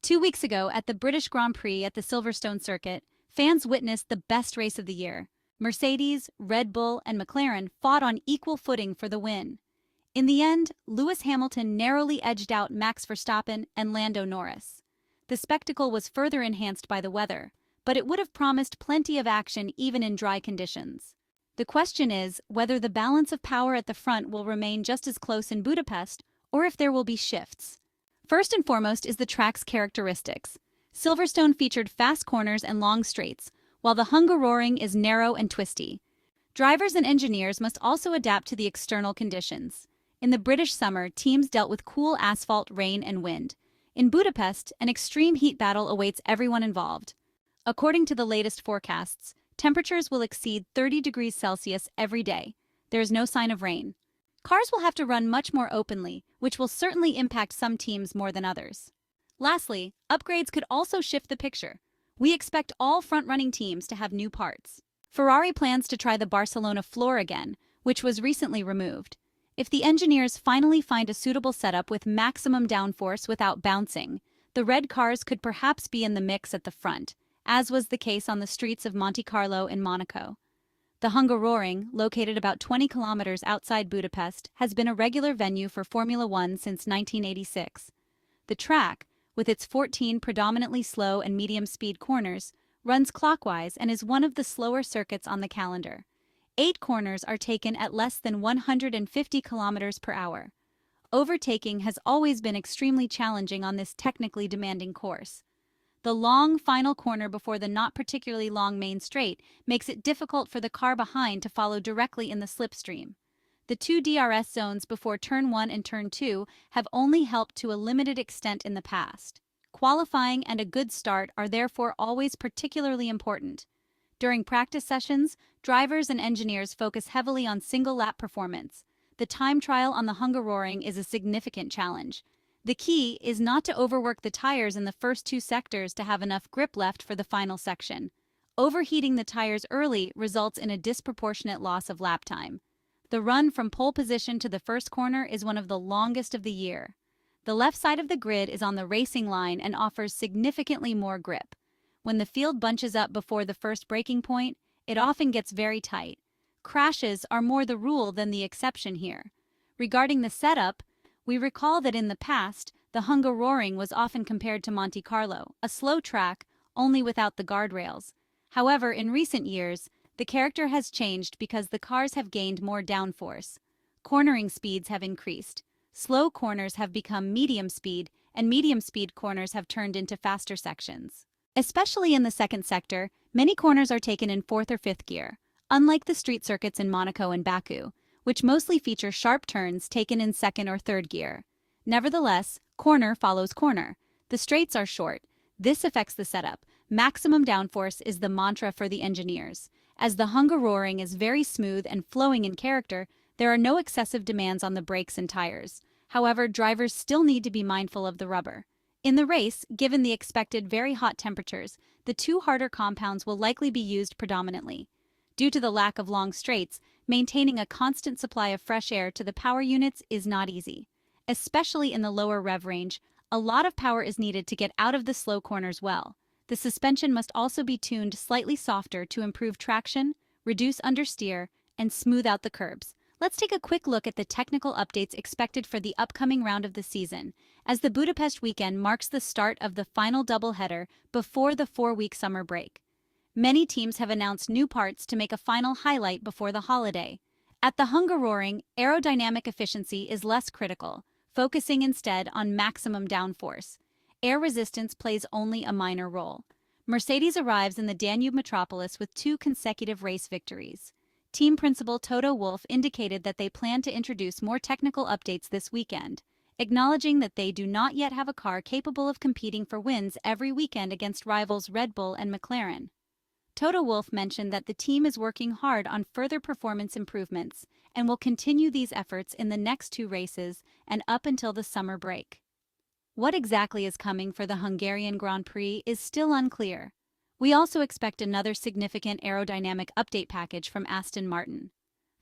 2 weeks ago, at the British Grand Prix at the Silverstone circuit, fans witnessed the best race of the year. Mercedes, Red Bull, and McLaren fought on equal footing for the win. In the end, Lewis Hamilton narrowly edged out Max Verstappen and Lando Norris. The spectacle was further enhanced by the weather, but it would have promised plenty of action even in dry conditions. The question is whether the balance of power at the front will remain just as close in Budapest, or if there will be shifts. First and foremost is the track's characteristics. Silverstone featured fast corners and long straights, while the Hungaroring is narrow and twisty. Drivers and engineers must also adapt to the external conditions. In the British summer, teams dealt with cool asphalt, rain, and wind. In Budapest, an extreme heat battle awaits everyone involved. According to the latest forecasts, temperatures will exceed 30 degrees Celsius every day. There is no sign of rain. Cars will have to run much more openly, which will certainly impact some teams more than others. Lastly, upgrades could also shift the picture. We expect all front-running teams to have new parts. Ferrari plans to try the Barcelona floor again, which was recently removed. If the engineers finally find a suitable setup with maximum downforce without bouncing, the red cars could perhaps be in the mix at the front, as was the case on the streets of Monte Carlo in Monaco. The Hungaroring, located about 20 kilometers outside Budapest, has been a regular venue for Formula One since 1986. The track, with its 14 predominantly slow and medium-speed corners, runs clockwise and is one of the slower circuits on the calendar. 8 corners are taken at less than 150 kilometers per hour. Overtaking has always been extremely challenging on this technically demanding course. The long final corner before the not particularly long main straight makes it difficult for the car behind to follow directly in the slipstream. The 2 DRS zones before Turn 1 and Turn 2 have only helped to a limited extent in the past. Qualifying and a good start are therefore always particularly important. During practice sessions, drivers and engineers focus heavily on single-lap performance. The time trial on the Hungaroring is a significant challenge. The key is not to overwork the tires in the first 2 sectors to have enough grip left for the final section. Overheating the tires early results in a disproportionate loss of lap time. The run from pole position to the first corner is one of the longest of the year. The left side of the grid is on the racing line and offers significantly more grip. When the field bunches up before the first braking point, it often gets very tight. Crashes are more the rule than the exception here. Regarding the setup, we recall that in the past, the Hungaroring was often compared to Monte Carlo, a slow track, only without the guardrails. However, in recent years, the character has changed because the cars have gained more downforce. Cornering speeds have increased. Slow corners have become medium speed, and medium speed corners have turned into faster sections. Especially in the second sector, many corners are taken in 4th or 5th gear, unlike the street circuits in Monaco and Baku, which mostly feature sharp turns taken in 2nd or 3rd gear. Nevertheless, corner follows corner. The straights are short. This affects the setup. Maximum downforce is the mantra for the engineers. As the Hungaroring is very smooth and flowing in character, there are no excessive demands on the brakes and tires. However, drivers still need to be mindful of the rubber. In the race, given the expected very hot temperatures, the 2 harder compounds will likely be used predominantly. Due to the lack of long straights, maintaining a constant supply of fresh air to the power units is not easy. Especially in the lower rev range, a lot of power is needed to get out of the slow corners well. The suspension must also be tuned slightly softer to improve traction, reduce understeer, and smooth out the curbs. Let's take a quick look at the technical updates expected for the upcoming round of the season, as the Budapest weekend marks the start of the final doubleheader before the 4-week summer break. Many teams have announced new parts to make a final highlight before the holiday. At the Hungaroring, aerodynamic efficiency is less critical, focusing instead on maximum downforce. Air resistance plays only a minor role. Mercedes arrives in the Danube metropolis with 2 consecutive race victories. Team principal Toto Wolff indicated that they plan to introduce more technical updates this weekend, acknowledging that they do not yet have a car capable of competing for wins every weekend against rivals Red Bull and McLaren. Toto Wolff mentioned that the team is working hard on further performance improvements and will continue these efforts in the next 2 races and up until the summer break. What exactly is coming for the Hungarian Grand Prix is still unclear. We also expect another significant aerodynamic update package from Aston Martin.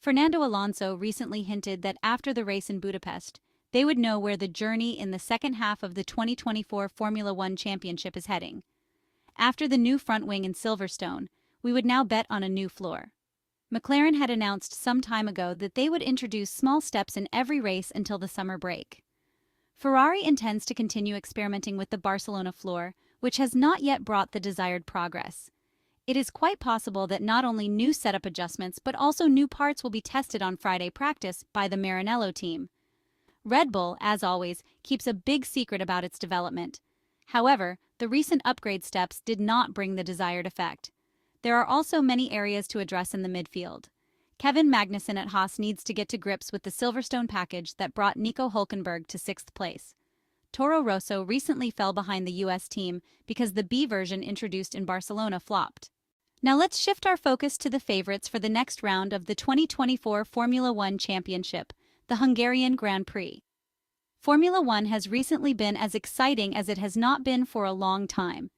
Fernando Alonso recently hinted that after the race in Budapest, they would know where the journey in the second half of the 2024 Formula One Championship is heading. After the new front wing in Silverstone, we would now bet on a new floor. McLaren had announced some time ago that they would introduce small steps in every race until the summer break. Ferrari intends to continue experimenting with the Barcelona floor, which has not yet brought the desired progress. It is quite possible that not only new setup adjustments but also new parts will be tested on Friday practice by the Maranello team. Red Bull, as always, keeps a big secret about its development. However, the recent upgrade steps did not bring the desired effect. There are also many areas to address in the midfield. Kevin Magnussen at Haas needs to get to grips with the Silverstone package that brought Nico Hülkenberg to 6th place. Toro Rosso recently fell behind the US team because the B version introduced in Barcelona flopped. Now let's shift our focus to the favorites for the next round of the 2024 Formula One Championship, the Hungarian Grand Prix. Formula One has recently been as exciting as it has not been for a long time.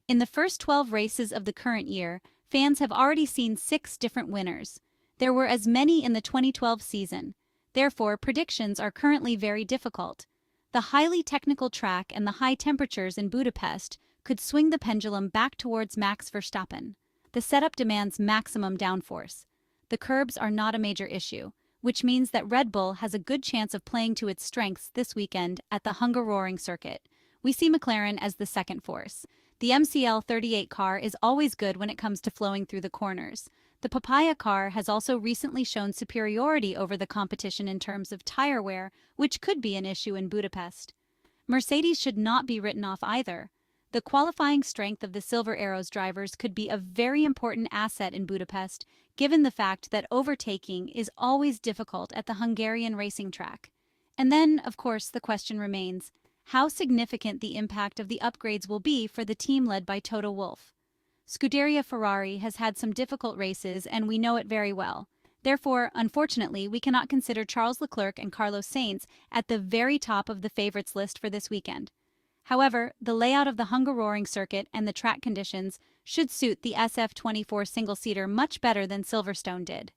In the first 12 races of the current year, fans have already seen 6 different winners. There were as many in the 2012 season. Therefore, predictions are currently very difficult. The highly technical track and the high temperatures in Budapest could swing the pendulum back towards Max Verstappen. The setup demands maximum downforce. The curbs are not a major issue, which means that Red Bull has a good chance of playing to its strengths this weekend at the Hungaroring circuit. We see McLaren as the second force. The MCL38 car is always good when it comes to flowing through the corners. The Papaya car has also recently shown superiority over the competition in terms of tire wear, which could be an issue in Budapest. Mercedes should not be written off either. The qualifying strength of the Silver Arrows drivers could be a very important asset in Budapest, given the fact that overtaking is always difficult at the Hungarian racing track. And then, of course, the question remains, how significant the impact of the upgrades will be for the team led by Toto Wolff. Scuderia Ferrari has had some difficult races, and we know it very well. Therefore, unfortunately, we cannot consider Charles Leclerc and Carlos Sainz at the very top of the favorites list for this weekend. However, the layout of the Hungaroring circuit and the track conditions should suit the SF24 single-seater much better than Silverstone did.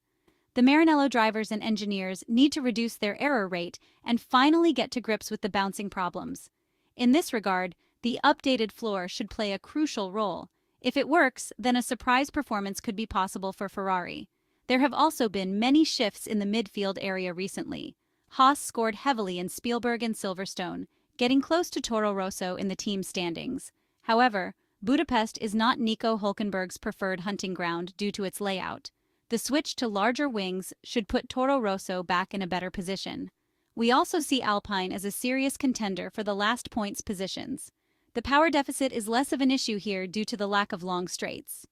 The Maranello drivers and engineers need to reduce their error rate and finally get to grips with the bouncing problems. In this regard, the updated floor should play a crucial role. If it works, then a surprise performance could be possible for Ferrari. There have also been many shifts in the midfield area recently. Haas scored heavily in Spielberg and Silverstone, getting close to Toro Rosso in the team standings. However, Budapest is not Nico Hülkenberg's preferred hunting ground due to its layout. The switch to larger wings should put Toro Rosso back in a better position. We also see Alpine as a serious contender for the last points positions. The power deficit is less of an issue here due to the lack of long straights.